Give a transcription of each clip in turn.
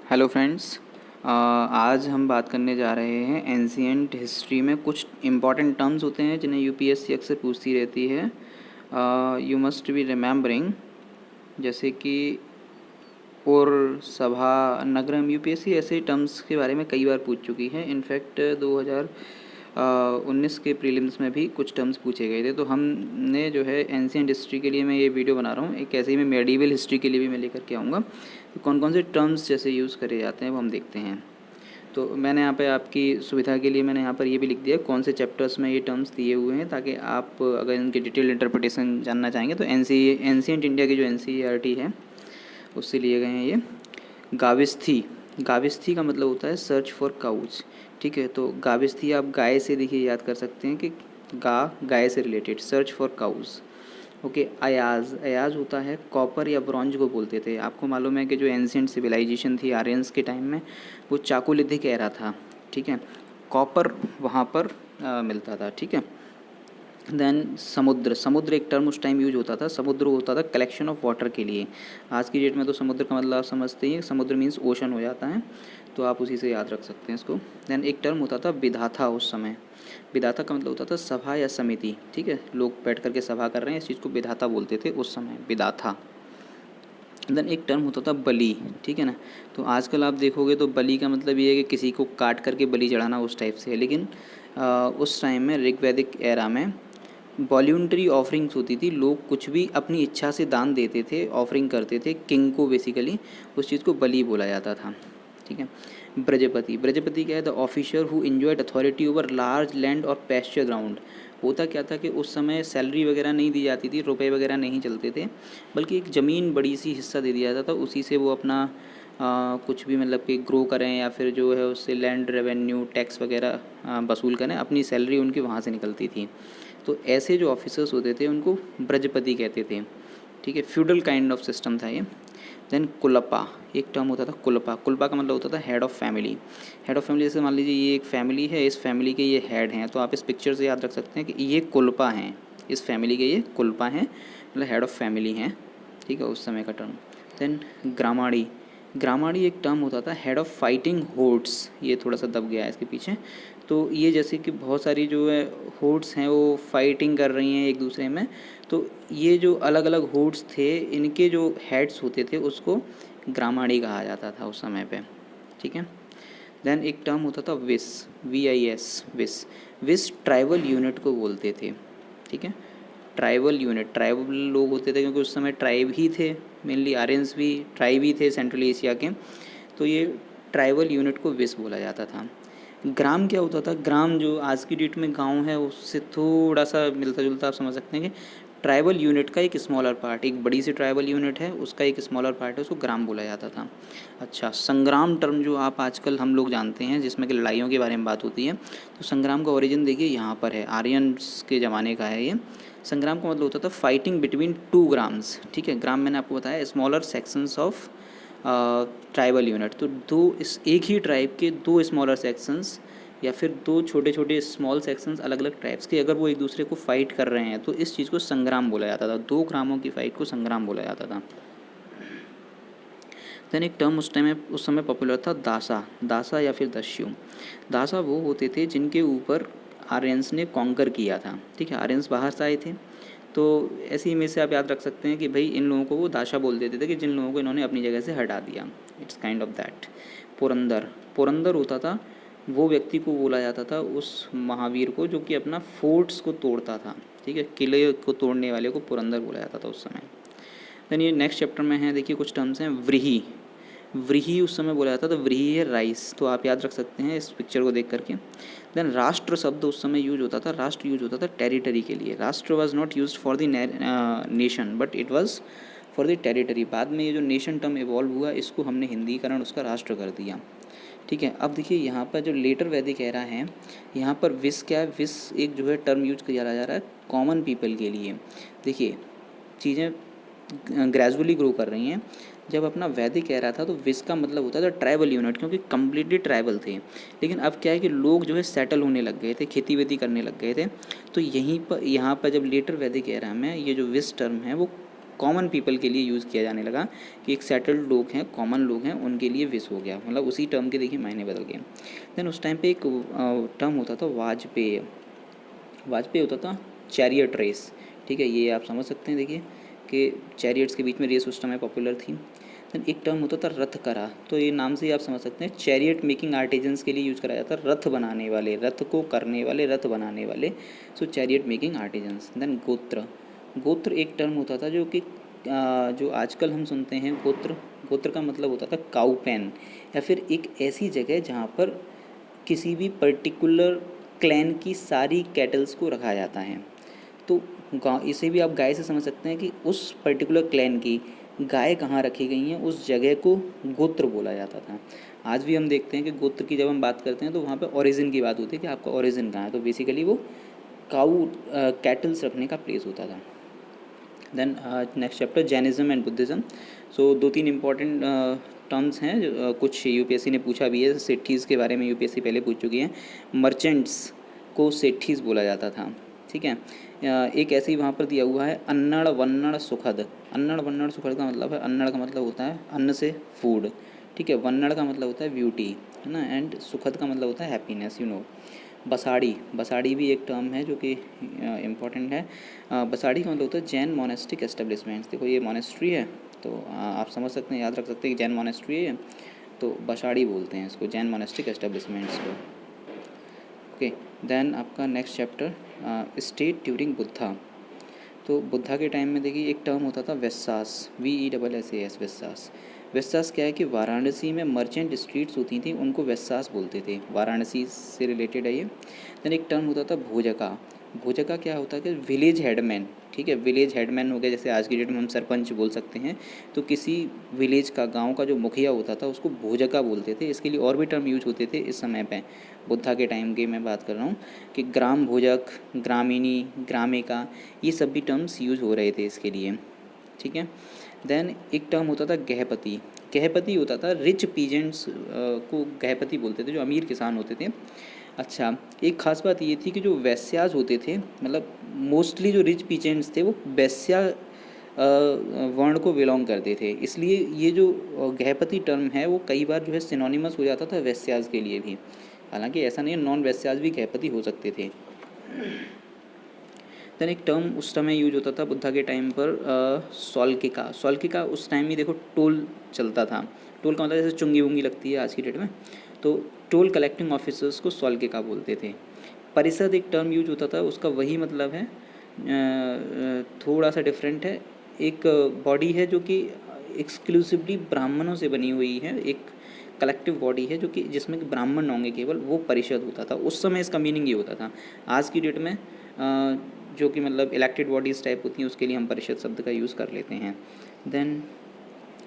Hello friends. आज हम बात करने जा रहे हैं एंशिएंट हिस्ट्री में कुछ इम्पॉर्टेंट टर्म्स होते हैं जिन्हें यूपीएससी अक्सर पूछती रहती है। यू मस्ट बी रिमेम्बरिंग, जैसे कि और सभा, नगरम। यूपीएससी ऐसे टर्म्स के बारे में कई बार पूछ चुकी है। इनफैक्ट 2019 के प्रीलिम्स में भी कुछ टर्म्स पूछे गए थे। तो हमने जो है एंशिएंट हिस्ट्री के लिए मैं ये वीडियो बना रहा हूँ। एक ऐसे ही मैं मेडिवल हिस्ट्री के लिए भी मैं लेकर के आऊँगा। तो कौन कौन से टर्म्स जैसे यूज़ करे जाते हैं वो हम देखते हैं। तो मैंने यहाँ पे आपकी सुविधा के लिए मैंने यहाँ पर ये भी लिख दिया कौन से चैप्टर्स में ये टर्म्स दिए हुए हैं, ताकि आप अगर इनकी डिटेल इंटरप्रिटेशन जानना चाहेंगे तो एंशिएंट इंडिया की जो एनसीईआरटी है उससे लिए गए हैं ये। गाविस्थी, गाविस्थी का मतलब होता है सर्च फॉर काउज। ठीक है, तो गाविस्थी आप गाय से देखिए याद कर सकते हैं कि गाय से related, search for cows. Okay, अयाज, अयाज होता है कॉपर या ब्रॉन्ज को बोलते थे। आपको मालूम है कि जो एंशिएंट सिविलाइजेशन थी आर्यंस के टाइम में वो चाकोलिथिक एरा था। ठीक है, कॉपर वहाँ पर मिलता था। ठीक है, देन समुद्र, समुद्र एक टर्म उस टाइम यूज होता था। समुद्र होता था कलेक्शन ऑफ वाटर के लिए। आज की डेट में तो समुद्र का मतलब आप समझते ही हैं, समुद्र मीन्स ओशन हो जाता है, तो आप उसी से याद रख सकते हैं इसको। देन एक टर्म होता था विधाता उस समय। विधाता का मतलब होता था सभा या समिति। ठीक है, लोग बैठ करके सभा कर रहे हैं, इस चीज़ को विधाता बोलते थे उस समय, विधाता। देन एक टर्म होता था बलि। ठीक है ना, तो आजकल आप देखोगे तो बलि का मतलब ये है कि किसी को काट करके बलि चढ़ाना, उस टाइप से है। लेकिन उस टाइम में ऋग्वैदिक एरा में वॉल्यूंटरी ऑफरिंग्स होती थी। लोग कुछ भी अपनी इच्छा से दान देते थे, ऑफरिंग करते थे किंग को, बेसिकली उस चीज़ को बलि बोला जाता था। ठीक है, ब्रजपति, ब्रजपति क्या है, the officer who enjoyed authority over large land और पैस्चर ग्राउंड। होता क्या था कि उस समय सैलरी वगैरह नहीं दी जाती थी, रुपए वगैरह नहीं चलते थे, बल्कि एक ज़मीन बड़ी सी हिस्सा दे दिया जाता था, उसी से वो अपना कुछ भी मतलब कि ग्रो करें या फिर जो है उससे लैंड रेवेन्यू टैक्स वगैरह वसूल करें। अपनी सैलरी उनकी वहाँ से निकलती थी। तो ऐसे जो ऑफिसर्स होते थे उनको ब्रजपति कहते थे। ठीक है, फ्यूडल काइंड ऑफ सिस्टम था ये। देन कुलपा, एक टर्म होता था कुलपा। कुलपा का मतलब होता था head of family. Head of family, जैसे मान लीजिए ये एक फैमिली है, इस फैमिली के ये हेड हैं, तो आप इस पिक्चर से याद रख सकते हैं कि ये कुलपा हैं, इस फैमिली के ये कुलपा हैं, मतलब हेड ऑफ फैमिली हैं। ठीक है, उस समय का टर्म। देन ग्रामाड़ी, ग्रामाड़ी एक टर्म होता था हेड ऑफ फाइटिंग होड्स। ये थोड़ा सा दब गया है इसके पीछे। तो ये जैसे कि बहुत सारी जो है होड्स हैं वो फाइटिंग कर रही हैं एक दूसरे में, तो ये जो अलग अलग होड्स थे इनके जो हेड्स होते थे उसको ग्रामाड़ी कहा जाता था उस समय पे। ठीक है, देन एक टर्म होता था विस, VIS, विस। विस ट्राइबल यूनिट को बोलते थे। ठीक है, ट्राइबल यूनिट, ट्राइबल लोग होते थे क्योंकि उस समय ट्राइब ही थे, मेनली आर्यंस भी ट्राइब ही थे सेंट्रल एशिया के, तो ये ट्राइबल यूनिट को विस बोला जाता था। ग्राम क्या होता था, ग्राम जो आज की डेट में गांव है उससे थोड़ा सा मिलता जुलता, आप समझ सकते हैं कि ट्राइबल यूनिट का एक स्मॉलर पार्ट, एक बड़ी सी ट्राइबल यूनिट है उसका एक स्मॉलर पार्ट है, उसको ग्राम बोला जाता था। अच्छा, संग्राम टर्म जो आप आजकल हम लोग जानते हैं जिसमें कि लड़ाइयों के बारे में बात होती है, तो संग्राम का ओरिजिन देखिए यहाँ पर है, आर्यंस के ज़माने का है ये। संग्राम का मतलब होता था फाइटिंग बिटवीन टू ग्राम्स। ठीक है, ग्राम मैंने आपको बताया smaller sections of tribal unit, तो दो इस एक ही ट्राइब के दो स्मॉलर सेक्शंस या फिर दो छोटे छोटे स्मॉल सेक्शंस अलग अलग ट्राइब्स के, अगर वो एक दूसरे को फाइट कर रहे हैं तो इस चीज़ को संग्राम बोला जाता था। दो ग्रामों की फाइट को संग्राम बोला जाता था। देन एक टर्म उस समय पॉपुलर था दासा, दासा या फिर दस्यु। दासा वो होते थे जिनके ऊपर आर्यंस ने कॉन्कर किया था। ठीक है, आर्यंस बाहर से आए थे, तो ऐसी इमेज से आप याद रख सकते हैं कि भाई इन लोगों को वो दासा बोल देते थे कि जिन लोगों को इन्होंने अपनी जगह से हटा दिया। It's kind of that. Purandar, Purandar होता था वो व्यक्ति को बोला जाता था, उस महावीर को जो कि अपना फोर्ट्स को तोड़ता था। ठीक है, किले को तोड़ने वाले को पुरंदर बोला जाता था उस समय। देन ये नेक्स्ट चैप्टर में है, देखिए कुछ टर्म्स हैं। व्रीहि, व्रीहि उस समय बोला जाता था, व्रीहि है राइस, तो आप याद रख सकते हैं इस पिक्चर को देख करके। देन राष्ट्र शब्द उस समय यूज होता था, राष्ट्र यूज होता था टेरिटरी के लिए। राष्ट्र was not used for the nation but it was for the territory. बाद में ये जो नेशन टर्म इवॉल्व हुआ इसको हमने हिंदीकरण उसका राष्ट्र कर दिया। ठीक है, अब देखिए यहाँ पर जो लेटर वैदिक एरा है, यहाँ पर विस क्या है, विस एक जो है टर्म यूज किया जा रहा है कॉमन पीपल के लिए। देखिए चीज़ें ग्रेजुअली ग्रो कर रही हैं। जब अपना वैदिक एरा था तो विस का मतलब होता था ट्राइबल यूनिट, क्योंकि कम्प्लीटली ट्राइबल थे। लेकिन अब क्या है कि लोग जो है सेटल होने लग गए थे, खेती वेती करने लग गए थे, तो यहीं पर यहाँ पर जब लेटर वैदिक एरा में ये जो विस टर्म है वो कॉमन पीपल के लिए यूज़ किया जाने लगा कि एक सेटल्ड लोग हैं, कॉमन लोग हैं, उनके लिए विश हो गया, मतलब उसी टर्म के देखिए मायने बदल गए। देन उस टाइम पे एक टर्म होता था वाजपेय। वाजपेय होता था चैरियट रेस, ठीक है, ये आप समझ सकते हैं देखिए कि चैरियट्स के बीच में रेस उस समय पॉपुलर थी। देन एक टर्म होता था रथ करा, तो ये नाम से ही आप समझ सकते हैं चैरियट मेकिंग आर्टिजन्स के लिए यूज़ करा जाता है, रथ बनाने वाले, रथ को करने वाले, रथ बनाने वाले, सो चैरियट मेकिंग आर्टिजन्स। देन गोत्र, गोत्र एक टर्म होता था जो कि जो आजकल हम सुनते हैं गोत्र, गोत्र का मतलब होता था काऊ पेन, या फिर एक ऐसी जगह जहाँ पर किसी भी पर्टिकुलर क्लैन की सारी कैटल्स को रखा जाता है। तो गाँव, इसे भी आप गाय से समझ सकते हैं कि उस पर्टिकुलर क्लैन की गाय कहाँ रखी गई हैं, उस जगह को गोत्र बोला जाता था। आज भी हम देखते हैं कि गोत्र की जब हम बात करते हैं तो वहाँ पे ओरिजिन की बात होती है कि आपका ओरिजिन कहाँ है, तो बेसिकली वो काऊ कैटल्स रखने का प्लेस होता था। Then next chapter Jainism and Buddhism. So 2-3 important terms हैं जो कुछ यूपीएससी ने पूछा भी है। सेठीज़ के बारे में यूपीएससी पहले पूछ चुकी है। मर्चेंट्स को सेठीज़ बोला जाता था, ठीक है। एक ऐसे ही वहाँ पर दिया हुआ है अन्नड़ वन्नड़ सुखद। अन्नड़ वन्नड़ सुखद का मतलब है, अन्नड़ का मतलब होता है अन्न से फूड, ठीक है, वन्नड़ का मतलब होता है ब्यूटी, है ना, एंड सुखद का मतलब होता है हैप्पीनेस, यू नो। बसाड़ी, बसाड़ी भी एक टर्म है जो कि इम्पॉर्टेंट है। बसाड़ी का मतलब होता है जैन मोनेस्टिक एस्टेब्लिशमेंट्स। देखो ये मोनेस्ट्री है, तो आप समझ सकते हैं, याद रख सकते हैं कि जैन मोनेस्ट्री है, तो बसाड़ी बोलते हैं इसको, जैन मोनेस्टिक एस्टेब्लिशमेंट्स को। ओके, देन आपका next chapter state during Buddha. तो बुद्धा के टाइम में देखिए एक टर्म होता था वेस्सास, VESSAS, वेस्सास। वेस्सास क्या है कि वाराणसी में मर्चेंट स्ट्रीट्स होती थी, उनको वेस्सास बोलते थे, वाराणसी से रिलेटेड है ये। देन एक टर्म होता था भोजका। भोजका क्या होता है कि विलेज हेडमैन, ठीक है, विलेज हेडमैन हो गया, जैसे आज की डेट में हम सरपंच बोल सकते हैं, तो किसी विलेज का, गांव का जो मुखिया होता था उसको भोजका बोलते थे। इसके लिए और भी टर्म यूज होते थे इस समय पे, बुद्धा के टाइम के मैं बात कर रहा हूँ, कि ग्राम भोजक, ग्रामीणी, ग्रामिका, ये सब भी टर्म्स यूज हो रहे थे इसके लिए, ठीक है। देन एक टर्म होता था गहपति। गहपति होता था रिच पीजेंट्स को गहपति बोलते थे, जो अमीर किसान होते थे। अच्छा, एक ख़ास बात ये थी कि जो वैश्याज होते थे, मतलब मोस्टली जो रिच पीजेंट्स थे वो वैश्या वर्ण को बिलोंग करते थे, इसलिए ये जो गहपति टर्म है वो कई बार जो है सिनोनिमस हो जाता था वैश्याज के लिए भी। हालांकि ऐसा नहीं है, नॉन वैश्याज भी गहपति हो सकते थे। देन एक टर्म उस समय यूज होता था बुद्धा के टाइम पर सॉल्किका। सॉल्किका उस टाइम ही देखो टोल चलता था, टोल का मतलब जैसे चुंगी वुंगी लगती है आज की डेट में, तो टोल कलेक्टिंग ऑफिसर्स को सॉल्किका बोलते थे। परिषद एक टर्म यूज होता था, उसका वही मतलब है, थोड़ा सा डिफरेंट है। एक बॉडी है जो कि एक्सक्लूसिवली ब्राह्मणों से बनी हुई है, एक कलेक्टिव बॉडी है जो कि जिसमें ब्राह्मण होंगे केवल, वो परिषद होता था। उस समय इसका मीनिंग ये होता था। आज की डेट में जो कि मतलब इलेक्टेड बॉडीज़ टाइप होती हैं, उसके लिए हम परिषद शब्द का यूज़ कर लेते हैं। देन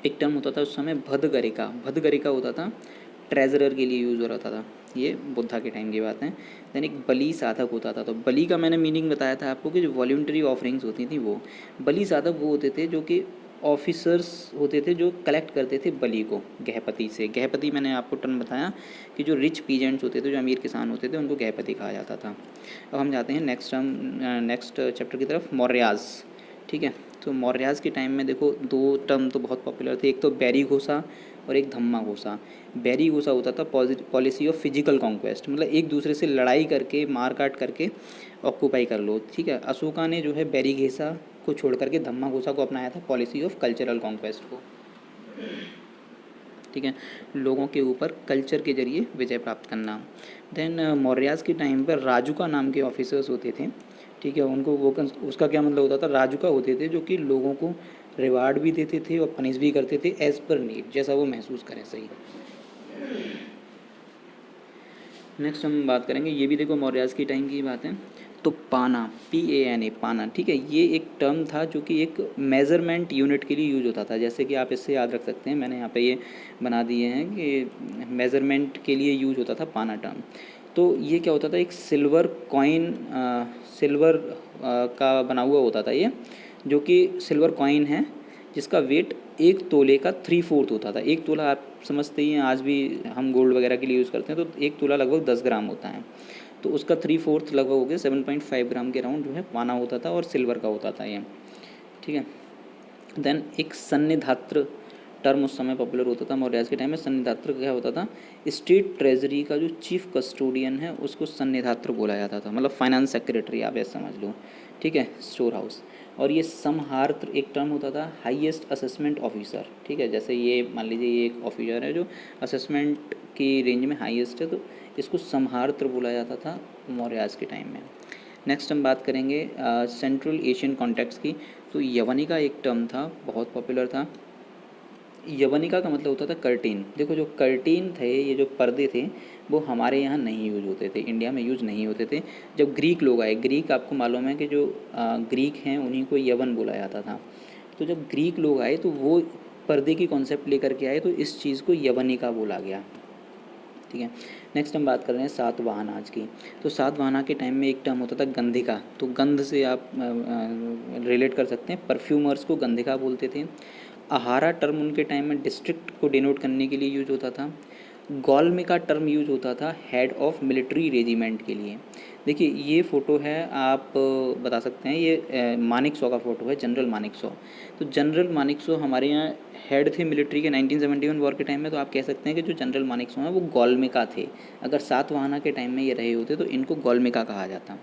एक टर्म होता था उस समय भदगरिका। भदगरिका होता था ट्रेजरर के लिए यूज़ हो रहा था, ये बुद्धा के टाइम की बात है। देन एक बलि साधक होता था, तो बलि का मैंने मीनिंग बताया था आपको कि जो वॉल्यूंटरी ऑफरिंग्स होती थी वो, बलि साधक वो होते थे जो कि ऑफिसर्स होते थे जो कलेक्ट करते थे बलि को गहपति से। गहपति मैंने आपको टर्म बताया कि जो रिच पीजेंट्स होते थे, जो अमीर किसान होते थे, उनको गहपति कहा जाता था। अब हम जाते हैं नेक्स्ट चैप्टर की तरफ, मौर्याज, ठीक है। तो मौर्याज के टाइम में देखो दो टर्म तो बहुत पॉपुलर थे, एक तो बैरी घोषा और एक धम्मा घोषा। बैरी घोषा होता था पॉलिसी ऑफ फिजिकल कॉन्क्वेस्ट, मतलब एक दूसरे से लड़ाई करके, मार काट करके ऑक्यूपाई कर लो, ठीक है। अशोका ने जो है बैरी घोषा को छोड़ करके धम्मा घोषा को अपनाया था, पॉलिसी ऑफ कल्चरल कॉन्क्वेस्ट को, ठीक है, लोगों के ऊपर कल्चर के जरिए विजय प्राप्त करना। देन मौर्याज के टाइम पर राजुका नाम के ऑफिसर्स होते थे, ठीक है, उनको वो उसका क्या मतलब होता था, राजुका होते थे जो कि लोगों को रिवार्ड भी देते थे और पनिश भी करते थे एज़ पर नीड, जैसा वो महसूस करें, सही। नेक्स्ट हम बात करेंगे, ये भी देखो मौर्याज की टाइम की बात है, तो पाना, PANA, पाना, ठीक है, ये एक टर्म था जो कि एक मेज़रमेंट यूनिट के लिए यूज होता था। जैसे कि आप इससे याद रख सकते हैं, मैंने यहाँ पे ये बना दिए हैं कि मेज़रमेंट के लिए यूज होता था पाना टर्म। तो ये क्या होता था, एक सिल्वर कॉइन, सिल्वर का बना हुआ होता था ये, जो कि सिल्वर कॉइन है जिसका वेट 1 तोले का 3/4 होता था। 1 तोला आप समझते ही हैं, आज भी हम गोल्ड वगैरह के लिए यूज़ करते हैं, तो 1 तोला लगभग 10 ग्राम होता है, तो उसका 3/4 लगभग हो गया 7.5 ग्राम के राउंड जो है पाना होता था और सिल्वर का होता था ये, ठीक है। देन एक सन्निधात्र टर्म उस समय पॉपुलर होता था मौर्य के टाइम में। सन्निधात्र क्या होता था, स्टेट ट्रेजरी का जो चीफ कस्टोडियन है उसको सन्निधात्र बोला जाता था, मतलब फाइनेंस सेक्रेटरी आप ऐसा समझ लो, ठीक है, स्टोर हाउस। और ये समहार्त्र एक टर्म होता था, हाईएस्ट असेसमेंट ऑफिसर, ठीक है, जैसे ये मान लीजिए ये एक ऑफिसर है जो असेसमेंट की रेंज में हाईएस्ट है, तो इसको समहार्त्र बोला जाता था मौर्य के टाइम में। नेक्स्ट हम बात करेंगे सेंट्रल एशियन कॉन्टेक्स्ट की। तो यवनिका एक टर्म था, बहुत पॉपुलर था। यवनिका का मतलब होता था कर्टेन। देखो जो कर्टेन थे, ये जो पर्दे थे, वो हमारे यहाँ नहीं यूज होते थे, इंडिया में यूज नहीं होते थे। जब ग्रीक लोग आए, ग्रीक आपको मालूम है कि जो ग्रीक हैं उन्हीं को यवन बोला जाता था। तो जब ग्रीक लोग आए तो वो पर्दे की कॉन्सेप्ट लेकर के आए, तो इस चीज़ को यवनिका बोला गया, ठीक है। नेक्स्ट हम बात कर रहे हैं सातवाहन आज की। तो सातवाहना के टाइम में एक टर्म होता था गंधिका। तो गंध से आप रिलेट कर सकते हैं, परफ्यूमर्स को गंधिका बोलते थे। आहारा टर्म उनके टाइम में डिस्ट्रिक्ट को डिनोट करने के लिए यूज होता था। गॉल्मी का टर्म यूज होता था हेड ऑफ मिलिट्री रेजिमेंट के लिए। देखिए ये फ़ोटो है, आप बता सकते हैं ये मानेकशॉ का फ़ोटो है, जनरल मानेकशॉ। तो जनरल मानेकशॉ हमारे यहाँ हेड थे मिलिट्री के 1971 वॉर के टाइम में। तो आप कह सकते हैं कि जो जनरल मानेकशॉ हैं वो गॉल्मिका थे। अगर सातवाहना के टाइम में ये रहे होते तो इनको गॉल्मिका कहा जाता,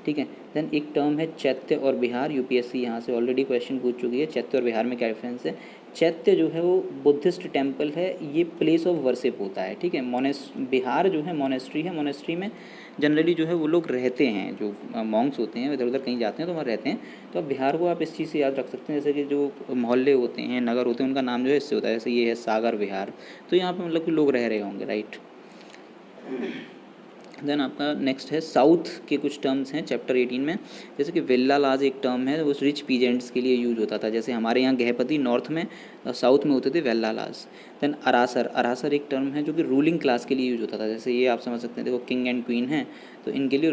ठीक है। देन एक टर्म है चैत्य और बिहार। यूपीएससी यहाँ से ऑलरेडी क्वेश्चन पूछ चुकी है, चैत्य और बिहार में क्या डिफरेंस है। चैत्य जो है वो बुद्धिस्ट टेम्पल है, ये प्लेस ऑफ वर्शिप होता है, ठीक है। बिहार जो है मोनेस्ट्री है, मोनेस्ट्री में जनरली जो है वो लोग रहते हैं, जो मॉन्क्स होते हैं इधर उधर कहीं जाते हैं तो वहाँ रहते हैं। तो अब बिहार को आप इस चीज़ से याद रख सकते हैं, जैसे कि जो मोहल्ले होते हैं, नगर होते हैं, उनका नाम जो है इससे होता है। जैसे ये है सागर विहार, तो यहाँ पर मतलब कि लोग रह रहे होंगे, राइट। देन आपका नेक्स्ट है साउथ के कुछ टर्म्स हैं चैप्टर 18 में। जैसे कि वेल्ला लाज एक टर्म है, वो रिच पीजेंट्स के लिए यूज होता था। जैसे हमारे यहाँ गृहपति नॉर्थ में, साउथ में होते थे वेल्ला लाज। देन अरासर, अरासर एक टर्म है जो कि रूलिंग क्लास के लिए यूज होता था। जैसे ये आप समझ सकते हैं, देखो किंग एंड क्वीन है तो इनके लिए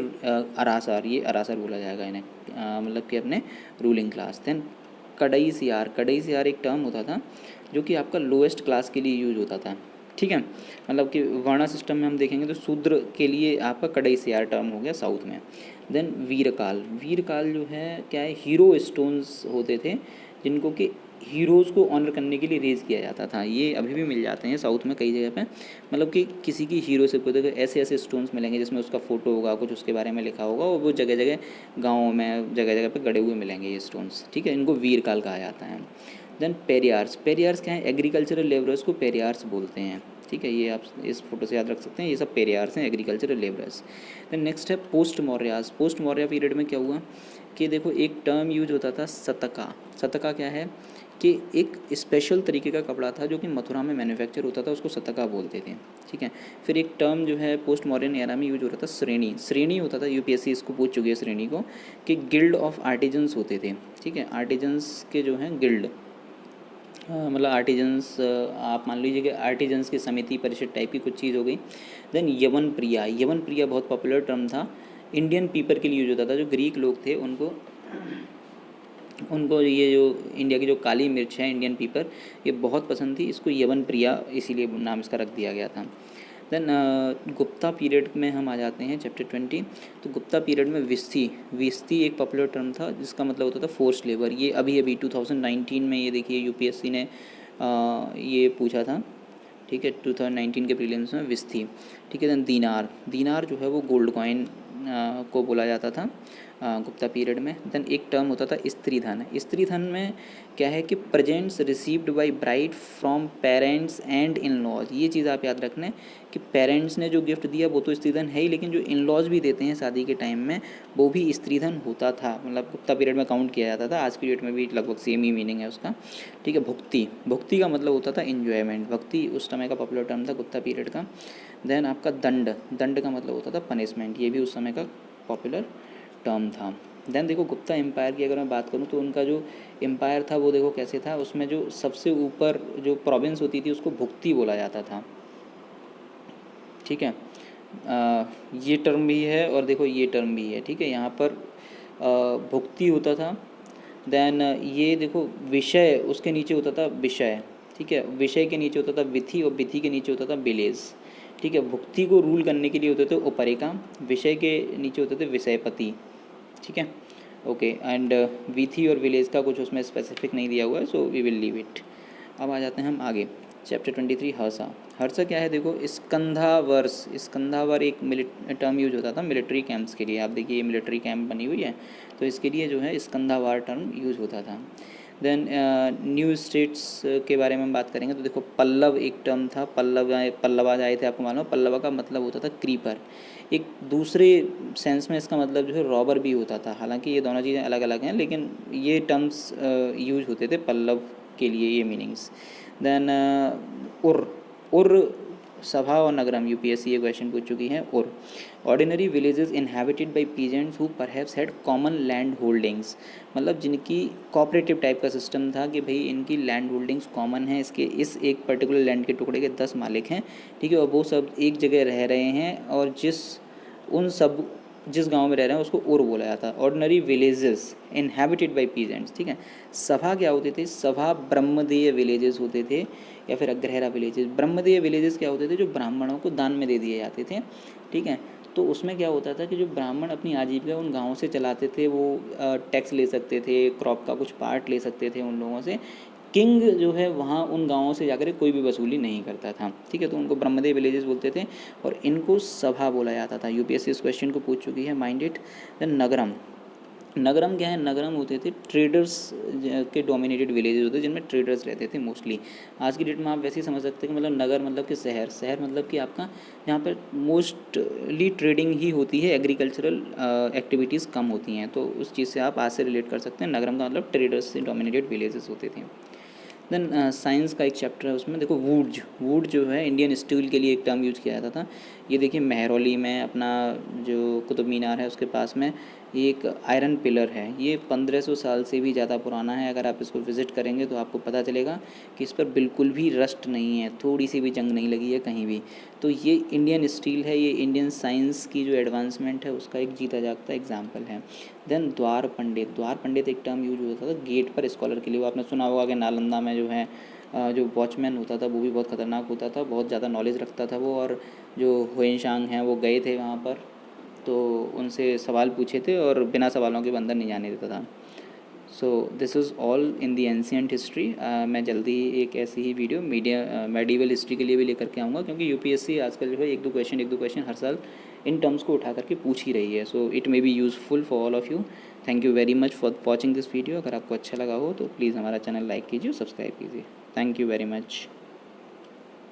अरासर, ये अरासर बोला जाएगा इन्हें, मतलब कि अपने रूलिंग क्लास। देन कड़ई सियार, कड़ई सियार एक टर्म होता था जो कि आपका लोएस्ट क्लास के लिए यूज होता था, ठीक है। मतलब कि वर्ण सिस्टम में हम देखेंगे तो शूद्र के लिए आपका कड़ई सियार टर्म हो गया साउथ में। देन वीरकाल, वीरकाल जो है क्या है, हीरो स्टोन्स होते थे जिनको कि हीरोज़ को ऑनर करने के लिए रेज़ किया जाता था। ये अभी भी मिल जाते हैं साउथ में कई जगह पे, मतलब कि किसी की हीरोशिप को देखो, ऐसे ऐसे स्टोन्स मिलेंगे जिसमें उसका फ़ोटो होगा, कुछ उसके बारे में लिखा होगा, और वो जगह जगह गाँव में जगह जगह पे गड़े हुए मिलेंगे ये स्टोन्स, ठीक है। इनको वीरकाल कहा जाता है। देन पेरियार्स, पेरियार्स क्या है, एग्रीकल्चरल लेबरर्स को पेरियार्स बोलते हैं, ठीक है। ये आप इस फोटो से याद रख सकते हैं, ये सब पेरियार्स हैं, एग्रीकल्चरल लेबरर्स। देन नेक्स्ट है post Mauryas. Post Maurya period में क्या हुआ कि देखो एक टर्म यूज होता था शतका। शतका क्या है कि एक स्पेशल तरीके का कपड़ा था जो कि मथुरा में मैन्युफैक्चर होता था, उसको शतका बोलते थे, ठीक है। फिर एक टर्म जो है पोस्ट मॉडर्न एरा में यूज हो रहा था श्रेणी। श्रेणी होता था, यूपीएससी इसको पूछ चुकी है श्रेणी को, कि गिल्ड ऑफ आर्टिजन्स होते थे, ठीक है। आर्टिजन्स के जो हैं गिल्ड, मतलब आर्टिजन्स, आप मान लीजिए कि आर्टिजन्स की समिति परिषद टाइप की कुछ चीज़ हो गई। देन यवन प्रिया, यवन प्रिया बहुत पॉपुलर टर्म था, इंडियन पीपल के लिए यूज होता था। जो ग्रीक लोग थे उनको उनको ये जो इंडिया की जो काली मिर्च है, इंडियन पीपर, ये बहुत पसंद थी, इसको यवन प्रिया इसीलिए नाम इसका रख दिया गया था। देन गुप्ता पीरियड में हम आ जाते हैं चैप्टर 20। तो गुप्ता पीरियड में विस्ती, विस्ती एक पॉपुलर टर्म था जिसका मतलब होता था फोर्स्ड लेबर। ये अभी अभी 2019 में ये देखिए यूपीएससी ने ये पूछा था, ठीक है, 2019 के प्रीलिम्स में विस्ती, ठीक है। देन दीनार, दीनार जो है वो गोल्ड कॉइन को बोला जाता था गुप्ता पीरियड में। देन एक टर्म होता था स्त्री धन। स्त्री धन में क्या है कि presents received by bride from parents and in laws. ये चीज़ आप याद रखना है कि पेरेंट्स ने जो गिफ्ट दिया वो तो स्त्री धन है ही, लेकिन जो इन लॉज भी देते हैं शादी के टाइम में वो भी स्त्री धन होता था, मतलब गुप्ता पीरियड में काउंट किया जाता था। आज की डेट में भी लगभग सेम ही मीनिंग है उसका, ठीक है। भुक्ति, भुक्ति का मतलब होता था इन्जॉयमेंट। भक्ति उस समय का पॉपुलर टर्म था गुप्ता पीरियड का। देन आपका दंड, दंड का मतलब होता था पनिशमेंट, ये भी उस समय का पॉपुलर टर्म था। देन देखो गुप्ता एम्पायर की अगर मैं बात करूँ तो उनका जो एम्पायर था वो देखो कैसे था, उसमें जो सबसे ऊपर जो प्रोविंस होती थी उसको भुक्ति बोला जाता था, ठीक है। ये टर्म भी है और देखो ये टर्म भी है, ठीक है। यहाँ पर भुक्ति होता था। देन ये देखो विषय, उसके नीचे होता था विषय, ठीक है। विषय के नीचे होता था विधि और विधि के नीचे होता था विलेज, ठीक है। भुक्ति को रूल करने के लिए होते थे उपरिका, विषय के नीचे होते थे विषयपति, ठीक है। ओके, एंड वीथी और विलेज का कुछ उसमें स्पेसिफिक नहीं दिया हुआ है, so we will leave it. अब आ जाते हैं हम आगे, चैप्टर 23 हर्षा। हर्षा क्या है, देखो स्कंधावर्स, स्कंधावर एक टर्म यूज होता था मिलिट्री कैंप्स के लिए। आप देखिए ये मिलिट्री कैंप बनी हुई है, तो इसके लिए जो है स्कंधावार टर्म यूज होता था। देन न्यू स्टेट्स के बारे में हम बात करेंगे तो देखो पल्लव एक टर्म था, पल्लवाज आए थे, आपको मालूम है पल्लवा का मतलब होता था क्रीपर। एक दूसरे सेंस में इसका मतलब जो है रॉबर भी होता था, हालांकि ये दोनों चीज़ें अलग अलग हैं, लेकिन ये टर्म्स यूज होते थे पल्लव के लिए, ये मीनिंग्स। देन उर, उर सभा और नगरम, यूपीएससी ये क्वेश्चन पूछ चुकी है। उर ordinary villages inhabited by peasants who perhaps had common land holdings, मतलब जिनकी कोऑपरेटिव टाइप का सिस्टम था कि भाई इनकी लैंड होल्डिंग्स कॉमन है, इसके इस एक पर्टिकुलर लैंड के टुकड़े के 10 मालिक हैं, ठीक है, और वो सब एक जगह रह रहे हैं, और जिस गांव में रह रहे हैं उसको उर बोला जाता है। Ordinary villages inhabited by peasants, ठीक है। सभा क्या होते थे, सभा ब्रह्मदेय विलेजेस होते थे या फिर अग्रहरा विलेजेस। ब्रह्मदेय विलेजेस क्या होते थे, जो ब्राह्मणों को दान में दे दिए जाते थे, ठीक है। तो उसमें क्या होता था कि जो ब्राह्मण अपनी आजीविका उन गाँवों से चलाते थे, वो टैक्स ले सकते थे, क्रॉप का कुछ पार्ट ले सकते थे उन लोगों से। किंग जो है वहाँ उन गाँवों से जाकर कोई भी वसूली नहीं करता था, ठीक है, तो उनको ब्रह्मदेव विलेजेस बोलते थे और इनको सभा बोला जाता था। यूपीएससी इस क्वेश्चन को पूछ चुकी है, माइंड इट। देन नगरम, नगरम क्या है, नगरम होते थे ट्रेडर्स के डोमिनेटेड विलेजेस होते थे जिनमें ट्रेडर्स रहते थे मोस्टली। आज की डेट में आप वैसे ही समझ सकते हैं कि मतलब नगर मतलब कि शहर, शहर मतलब कि आपका जहाँ पर मोस्टली ट्रेडिंग ही होती है, एग्रीकल्चरल एक्टिविटीज़ कम होती हैं, तो उस चीज़ से आप आज से रिलेट कर सकते हैं। नगरम का मतलब ट्रेडर्स से डोमिनेटेड विलेजेस होते थे। देन साइंस का एक चैप्टर है, उसमें देखो वुड जो है इंडियन स्टील के लिए एक टर्म यूज़ किया जाता था। ये देखिए मेहरौली में अपना जो कुतुब मीनार है उसके पास में ये एक आयरन पिलर है, ये 1500 साल से भी ज़्यादा पुराना है। अगर आप इसको विज़िट करेंगे तो आपको पता चलेगा कि इस पर बिल्कुल भी रस्ट नहीं है, थोड़ी सी भी जंग नहीं लगी है कहीं भी। तो ये इंडियन स्टील है, ये इंडियन साइंस की जो एडवांसमेंट है उसका एक जीता जागता एग्जाम्पल है। देन द्वार पंडित एक टर्म यूज होता था गेट पर स्कॉलर के लिए। वो आपने सुना होगा कि नालंदा में जो है जो वॉचमैन होता था वो भी बहुत ख़तरनाक होता था, बहुत ज़्यादा नॉलेज रखता था वो, और जो हुएनशांग हैं वो गए थे वहाँ पर, तो उनसे सवाल पूछे थे और बिना सवालों के अंदर नहीं जाने देता था। So this is all in the ancient history. मैं जल्दी ही एक ऐसी ही वीडियो मेडिवल हिस्ट्री के लिए भी लेकर के आऊँगा, क्योंकि यूपीएससी आजकल जो है एक दो क्वेश्चन हर साल इन टर्म्स को उठा करके पूछ ही रही है। So it may be useful for all of you. Thank you very much for watching this video. अगर आपको अच्छा लगा हो तो प्लीज़ हमारा चैनल लाइक कीजिए, सब्सक्राइब कीजिए। Thank you very much.